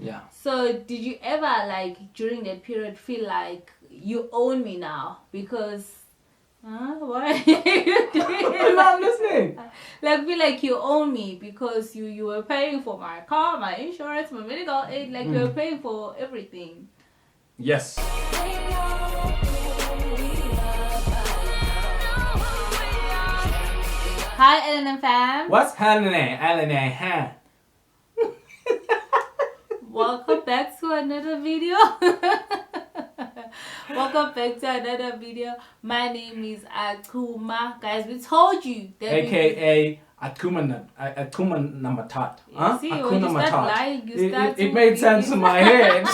Yeah. So did you ever, like, during that period feel like you own me now? Because what are you doing? No, I'm listening. Like, feel like you own me because you were paying for my car, my insurance, my medical aid, like you were paying for everything. Yes. Hi, elenemfam. What's happening, elenemfam? Welcome back to another video. Welcome back to another video. My name is Akuma. Guys, we told you that AKA Akuma Namatat. See, when you start lying, you start it made sense in my head.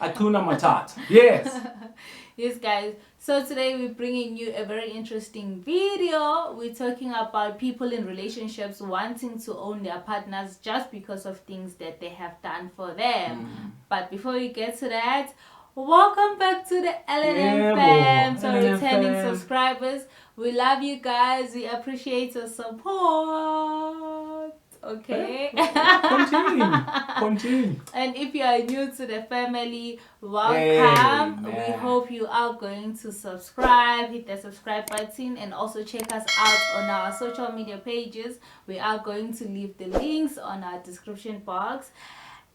Akuna Matat. Yes. Yes, guys. So today we're bringing you a very interesting video. We're talking about people in relationships wanting to own their partners just because of things that they have done for them. But before we get to that, welcome back to the LOBOLA+GIFTS, so returning subscribers. We love you guys. We appreciate your support. Okay. Continue. And if you are new to the family, welcome. Amen. We hope you are going to subscribe, hit the subscribe button, and also check us out on our social media pages. We are going to leave the links on our description box.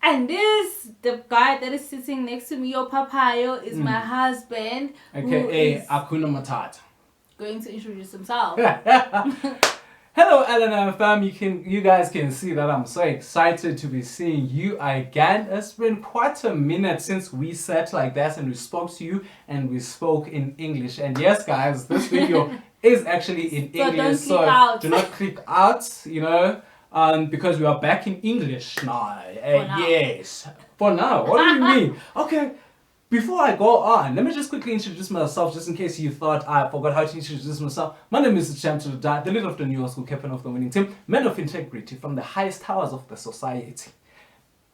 And the guy that is sitting next to me, your papayo, is my husband, AKA Akuna Matat. Going to introduce himself. Hello, elenemfam. You guys can see that I'm so excited to be seeing you again. It's been quite a minute since we sat like that and we spoke to you and we spoke in English. And yes, guys, this video is actually in English, so do not click out, you know, because we are back in English now. Yes, for now. What do you mean? Okay. Before I go on, let me just quickly introduce myself, just in case you thought I forgot how to introduce myself. My name is Champ to the Dad, the leader of the New York School, captain of the winning team, man of integrity from the highest towers of the society.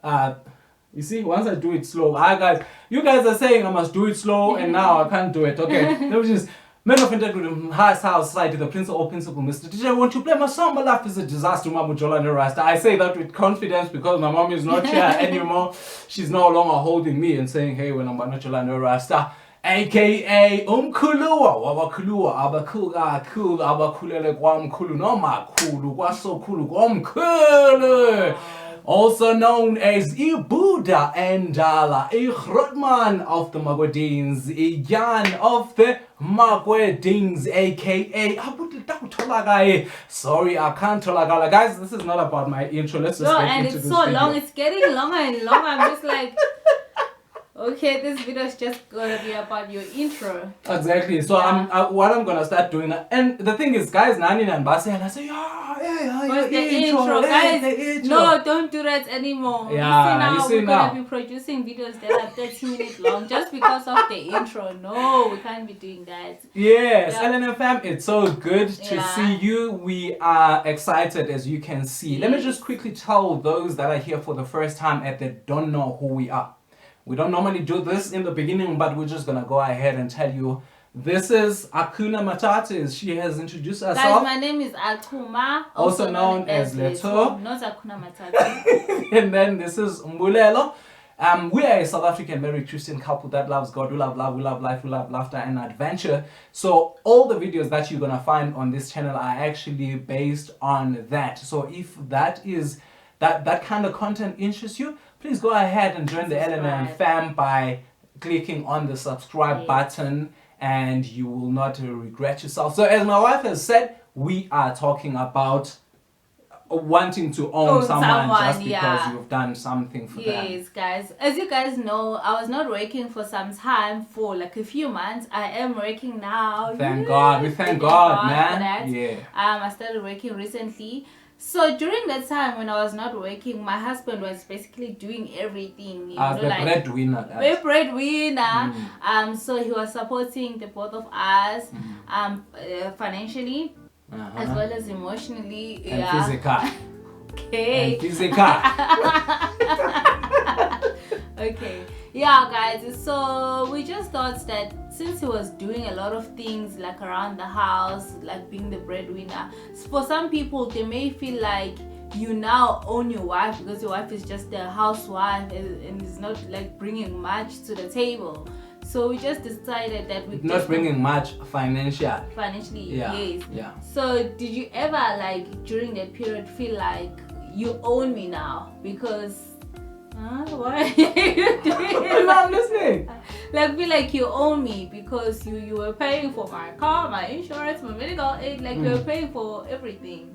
You see, once I do it slow, guys, you guys are saying I must do it slow, and now I can't do it. Okay, let me just. Man of integrity from the highest tower of society, the principal, Mr. DJ, won't you play my song? My life is a disaster, Mama Jolani Rasta. I say that with confidence because my mom is not here anymore. She's no longer holding me and saying, hey, when I'm not Jolani Rasta. AKA Umkulua, Wabakulua, Abakuga, Kul, Abakulele, Guamkulu, no Makulu, Guaso Kulu, Guamkulu. Also known as Ibuda Endala, Ihrotman of the Magwedings, Iyan of the Magwedings, aka sorry, I can't tolagala. Guys, this is not about my intro. Let's just get into this video. And it's so long, it's getting longer and longer. I'm just like, okay, this video is just gonna be about your intro. Exactly. So what I'm gonna start doing, and the thing is, guys, Nani and Basi, and I say, What's the intro, guys? The intro. No, don't do that anymore. Yeah, you see now, we're gonna be producing videos that are 30 minutes long just because of the intro. No, we can't be doing that. Yes, elenemfam, it's so good to see you. We are excited, as you can see. Let me just quickly tell those that are here for the first time and that don't know who we are. We don't normally do this in the beginning, but we're just gonna go ahead and tell you. This is Akuna Matata. She has introduced herself. Guys, my name is Akuma, also known as Letho. Not Akuna Matata. And then this is Mbulelo. We are a South African married Christian couple that loves God. We love love, we love life, we love laughter and adventure. So all the videos that you're gonna find on this channel are actually based on that. So if that is that kind of content interests you, please go ahead and join the elenemfam by clicking on the subscribe button, and you will not regret yourself. So as my wife has said, we are talking about wanting to own someone just because you've done something for them. Yes, guys. As you guys know, I was not working for some time, for like a few months. I am working now. Thank God. We thank God, man. Yeah. I started working recently. So during that time when I was not working, my husband was basically doing everything. As the breadwinner. The breadwinner. So he was supporting the both of us, financially, as well as emotionally, and physical. Okay. And physical. Okay. Yeah, guys, so we just thought that since he was doing a lot of things like around the house, like being the breadwinner, for some people they may feel like you now own your wife because your wife is just a housewife and is not like bringing much to the table. So we just decided that we not bringing much financially, yes. Yeah. So did you ever like during that period feel like you own me now because what are you doing? No, I'm listening. Like feel like you own me because you were paying for my car, my insurance, my medical aid, like you were paying for everything.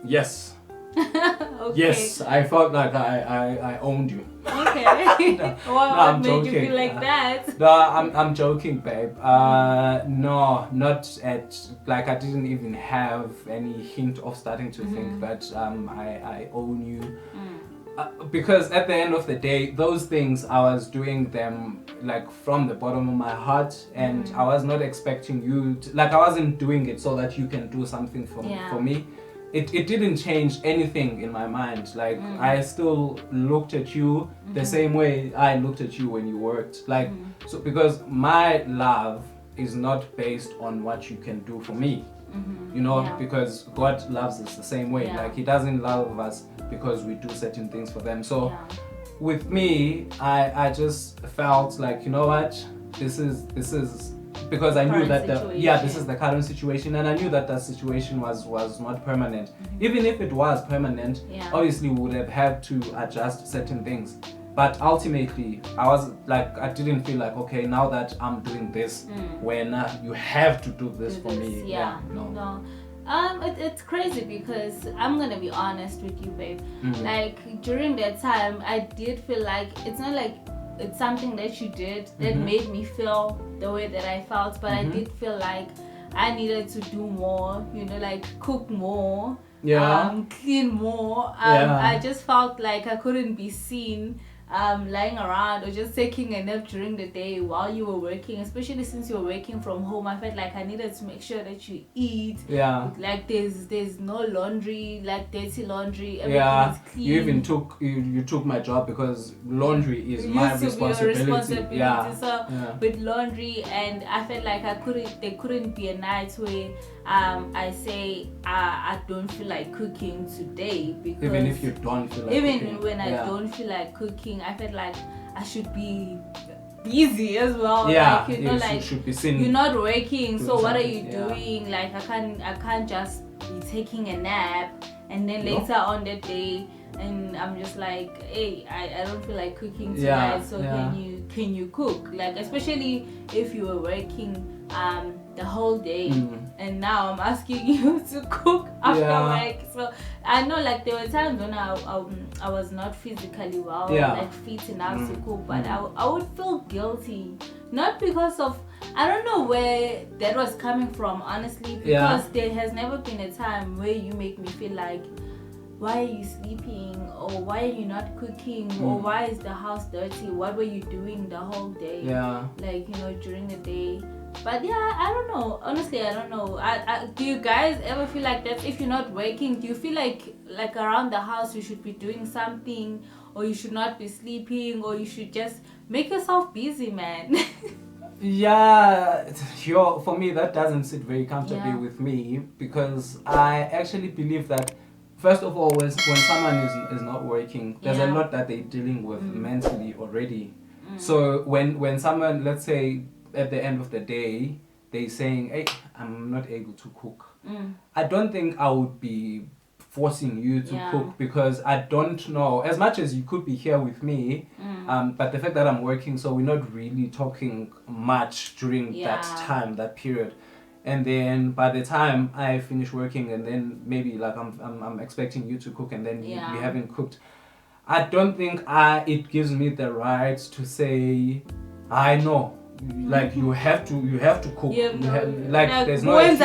Yes. Okay. Yes, I felt like I owned you. Okay. I'm What made joking. you feel like that? No, I'm joking, babe. No, not at, like, I didn't even have any hint of starting to think that I own you. Because at the end of the day, those things, I was doing them like from the bottom of my heart, and I was not expecting you to, like, I wasn't doing it so that you can do something for me. It didn't change anything in my mind. Like, I still looked at you the same way I looked at you when you worked. Like, so because my love is not based on what you can do for me. You know, because God loves us the same way. Like, He doesn't love us because we do certain things for them. So with me, I just felt like, you know what, this is because I knew that this is the current situation, and I knew that situation was not permanent. Even if it was permanent, obviously we would have had to adjust certain things. But ultimately, I didn't feel like, okay, now that I'm doing this, when you have to do this for me. No. It's crazy because I'm gonna be honest with you, babe. Like during that time, I did feel like it's not like it's something that you did that made me feel the way that I felt, but I did feel like I needed to do more, you know, like cook more, clean more. I just felt like I couldn't be seen lying around or just taking a nap during the day while you were working, especially since you were working from home. I felt like I needed to make sure that you eat. Like there's no laundry, like dirty laundry. Everything is clean. You even took my job because laundry is my responsibility. So with laundry, and I felt like there couldn't be a night where I say I don't feel like cooking today, because even if you don't feel like cooking. When I don't feel like cooking, I felt like I should be busy as well. Like, you know, like should be seen. You're not working, so what are you doing? Like I can't just be taking a nap and then later on that day and I'm just like, hey, I don't feel like cooking tonight, so can you cook? Like, especially if you were working the whole day and now I'm asking you to cook after work. So I know, like, there were times when I was not physically well, like fit enough to cook, but I would feel guilty, not because of, I don't know where that was coming from, honestly, because there has never been a time where you make me feel like, why are you sleeping, or why are you not cooking, or why is the house dirty, what were you doing the whole day, like, you know, during the day. But I don't know, honestly, I don't know. Do you guys ever feel like that? If you're not working, do you feel like around the house you should be doing something, or you should not be sleeping, or you should just make yourself busy, man? For me, that doesn't sit very comfortably with me, because I actually believe that, first of all, when someone is not working, there's a lot that they're dealing with mentally already. So when someone, let's say, at the end of the day, they're saying, hey, I'm not able to cook, I don't think I would be forcing you to cook, because I don't know, as much as you could be here with me, but the fact that I'm working, so we're not really talking much during that time, that period. And then by the time I finish working, and then maybe like I'm expecting you to cook, and then you haven't cooked, I don't think it gives me the right to say, I know, like you have to cook. There's no excuse.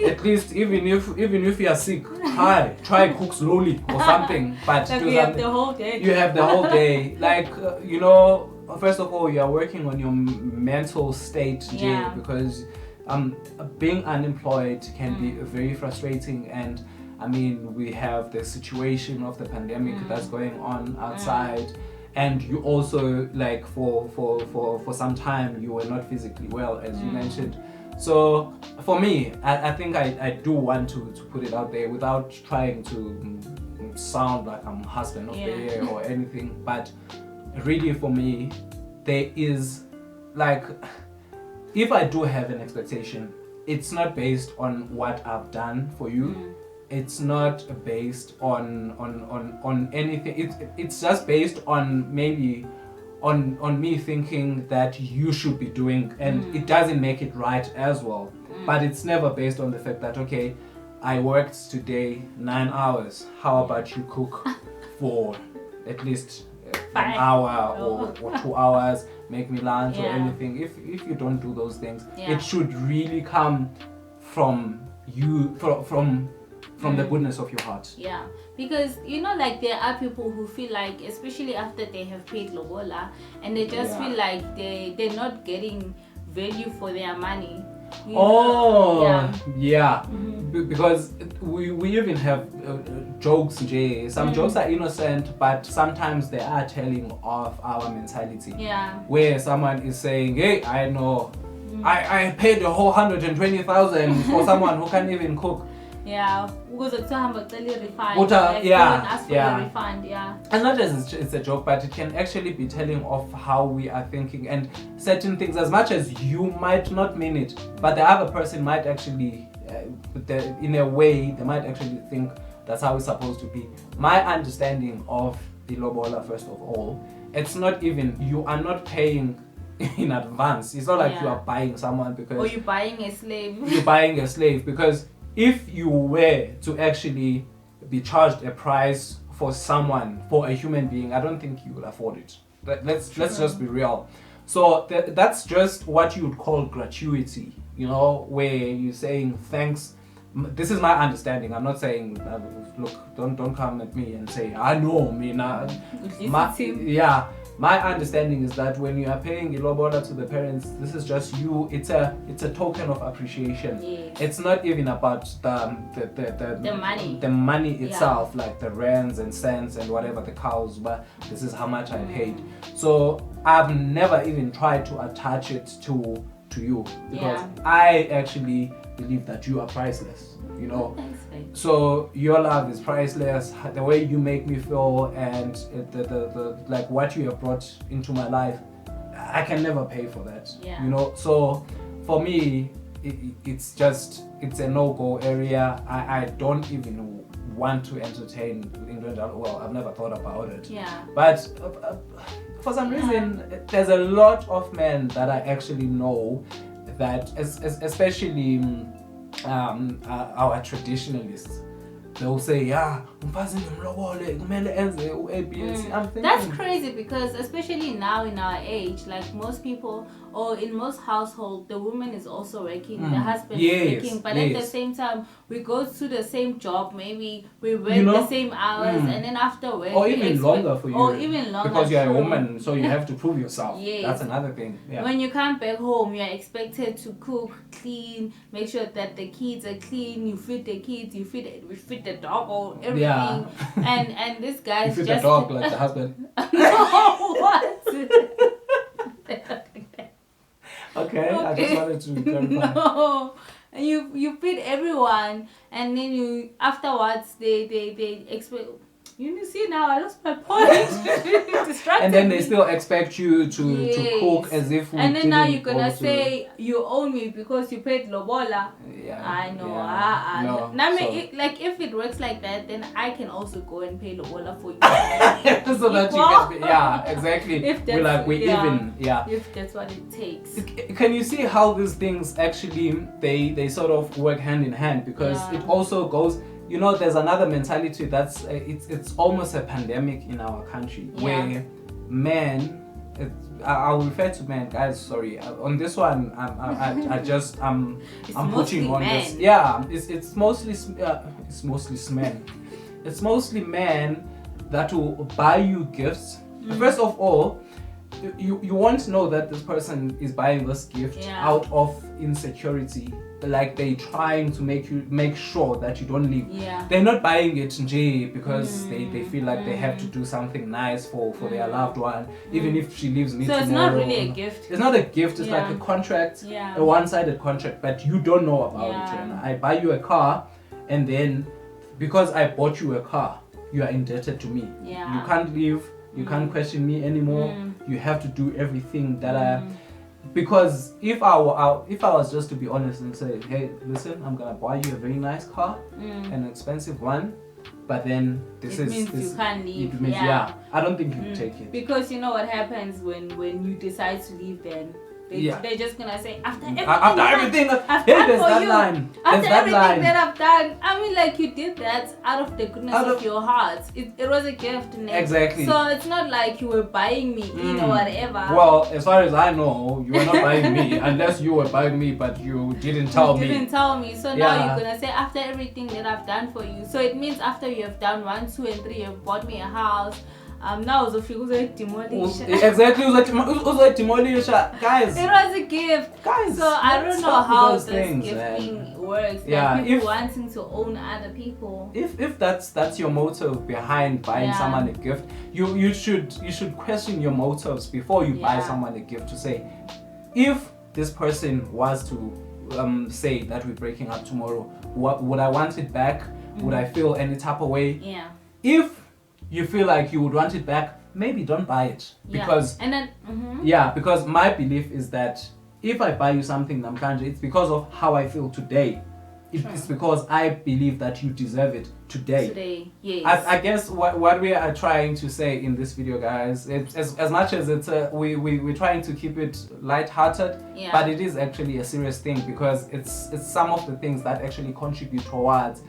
At least even if you are sick, try cook slowly or something. But like you have the whole day. You have the whole day. Like you know, first of all, you are working on your mental state, because being unemployed can be very frustrating. And I mean, we have the situation of the pandemic that's going on outside. And you also, like, for some time you were not physically well, as you mentioned. So for me, I think I do want to put it out there without trying to sound like I'm husband of the year or anything, but really for me, there is like, if I do have an expectation, it's not based on what I've done for you. It's not based on anything. It's just based on maybe on me thinking that you should be doing, and it doesn't make it right as well. But it's never based on the fact that, okay, I worked today 9 hours. How about you cook for at least an hour or 2 hours, make me lunch or anything. If you don't do those things, it should really come from you, from the goodness of your heart. Yeah, because like there are people who feel like, especially after they have paid lobola, and they just feel like they're not getting value for their money. Because we even have jokes, Jay. Some jokes are innocent, but sometimes they are telling of our mentality. Where someone is saying, hey, I know, I paid the whole 120,000 for someone who can't even cook. Because it's a refund. Refund. And not just it's a joke, but it can actually be telling of how we are thinking and certain things. As much as you might not mean it, but the other person might actually, in a way, they might actually think that's how it's supposed to be. My understanding of the lobola, first of all, it's not even, you are not paying in advance. It's not like you are buying someone because, or you're buying a slave. You're buying a slave because if you were to actually be charged a price for someone, for a human being, I don't think you will afford it. Let's just be real. So that's just what you would call gratuity, where you're saying thanks. This is my understanding. I'm not saying, look, don't come at me and say, I know, my understanding is that when you are paying ilobola to the parents, this is just you. It's a token of appreciation. It's not even about the money itself, like the rands and cents and whatever the cows. But this is how much I paid. So I've never even tried to attach it to you because I actually believe that you are priceless. Thanks, babe. So your love is priceless. The way you make me feel and the like what you have brought into my life, I can never pay for that. So for me, it's a no-go area. I don't even want to entertain well, I've never thought about it. But for some reason, there's a lot of men that I actually know that, especially our traditionalists, they'll say, I'm thinking, that's crazy, because especially now in our age, like most people, or in most households, the woman is also working, the husband is working, but at the same time we go to the same job, maybe we work the same hours, and then after work, or even longer for you, or even longer, because you're a woman, so you have to prove yourself. That's another thing. When you come back home, you're expected to cook, clean, make sure that the kids are clean, you feed the kids, you feed the dog, or everything. And this guy's you feed just the dog like the husband. No, what? Okay, I just wanted to clarify. No, and you feed everyone, and then you afterwards they expect. You see, now I lost my point. And then they still expect you to cook as if we and then now you're gonna also say you own me because you paid lobola. I know. Like if it works like that, then I can also go and pay lobola for you. So that you can exactly. If that's, if that's what it takes. Can you see how these things actually they sort of work hand in hand, because it also goes. There's another mentality that's it's almost a pandemic in our country where men. I'll refer to men, guys. Sorry, on this one, I'm pushing on men. this. Yeah, it's mostly men. It's mostly men that will buy you gifts. First of all, you won't know that this person is buying this gift out of insecurity. Like they trying to make sure that you don't leave. They're not buying it because they feel like they have to do something nice for their loved one, even if she leaves me tomorrow. So it's not really a gift. It's not a gift. It's like a contract, a one-sided contract, but you don't know about it. And I buy you a car, and then because I bought you a car, you are indebted to me. You can't leave. You can't question me anymore. You have to do everything that because if I was just to be honest and say, hey, listen, I'm gonna buy you a very nice car, an expensive one, but then this means you can't leave. It means, I don't think you take it. Because you know what happens when you decide to leave, then they're just gonna say after everything I've done for you, after everything that I've done. I mean, like, you did that out of the goodness of your heart. It was a gift, exactly. So it's not like you were buying me in or whatever. Well, as far as I know, you were not buying me unless you were buying me, but you didn't tell me. You didn't tell me. So now you're gonna say after everything that I've done for you. So it means after you have done 1, 2, and 3, you've bought me a house. Now uzofika demolish. Exactly, demolish, guys. It was a gift, guys. So I don't know how this gifting works. Like people wanting to own other people. If that's your motive behind buying someone a gift, you should question your motives before you buy someone a gift. To say, if this person was to say that we're breaking up tomorrow, would I want it back? Would I feel any type of way? If you feel like you would want it back, maybe don't buy it. Because because my belief is that if I buy you something, Namkanje, it's because of how I feel today. It's because I believe that you deserve it today. Yes. I guess what we are trying to say in this video, guys, as much as it's we're trying to keep it light-hearted, but it is actually a serious thing, because it's some of the things that actually contribute towards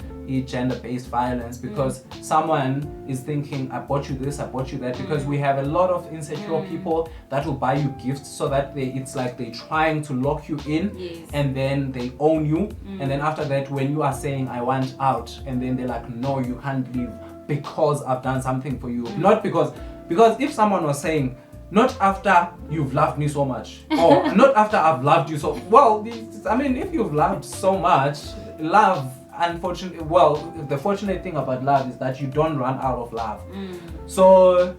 gender-based violence, because someone is thinking, I bought you this, I bought you that, because we have a lot of insecure people that will buy you gifts so that it's like they're trying to lock you in, and then they own you, and then after that, when you are saying I want out, and then they're like, no, you can't leave because I've done something for you. Not because if someone was saying, not after you've loved me so much, or not after I've loved you so well, I mean, if you've loved so much, love, unfortunately, well, the fortunate thing about love is that you don't run out of love. So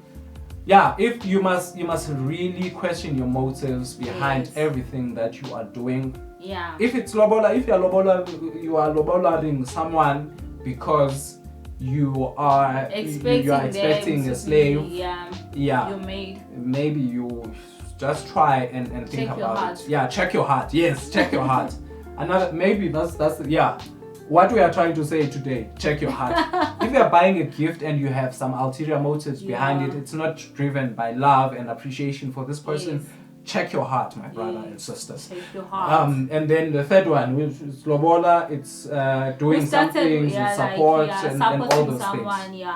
if you must really question your motives behind everything that you are doing. If it's lobola, if you are lobolaing someone because you are expecting a slave, your maid, maybe you just try and think about it. Check your heart. Yes, check your heart. Another, maybe that's what we are trying to say today. Check your heart. If you are buying a gift and you have some ulterior motives behind it, it's not driven by love and appreciation for this person. Check your heart, my brother and sisters. Check your heart. And then the third one, which is lobola, it's doing something to support and all those things.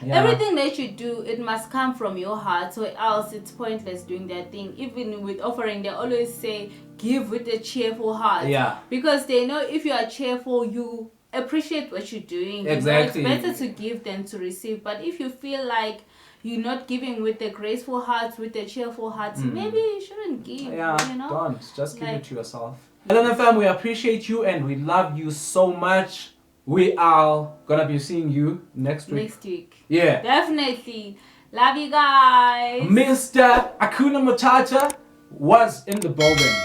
Everything that you do, it must come from your heart, so else it's pointless doing that thing. Even with offering, they always say give with a cheerful heart, because they know if you are cheerful, you appreciate what you're doing. Exactly. It's better to give than to receive. But if you feel like you're not giving with the graceful heart, with the cheerful heart, maybe you shouldn't give. You know? Don't. Just give it to yourself. LOBOLA+GIFTS, we appreciate you and we love you so much. We are gonna be seeing you next week. Yeah. Definitely. Love you guys. Mr. Hakuna Matata was in the building.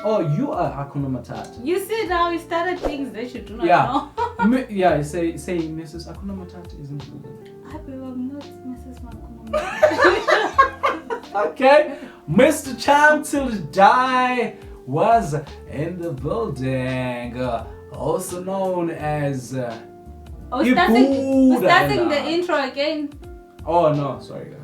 Oh, you are Hakuna Matata. You see now, you started things that you do not know. You say Mrs. Hakuna Matata is in the building. I'm not Mrs. Hakuna Matata. Okay. Mr. Champ Till Die was in the building. Also known as starting the intro again. Oh no, sorry guys.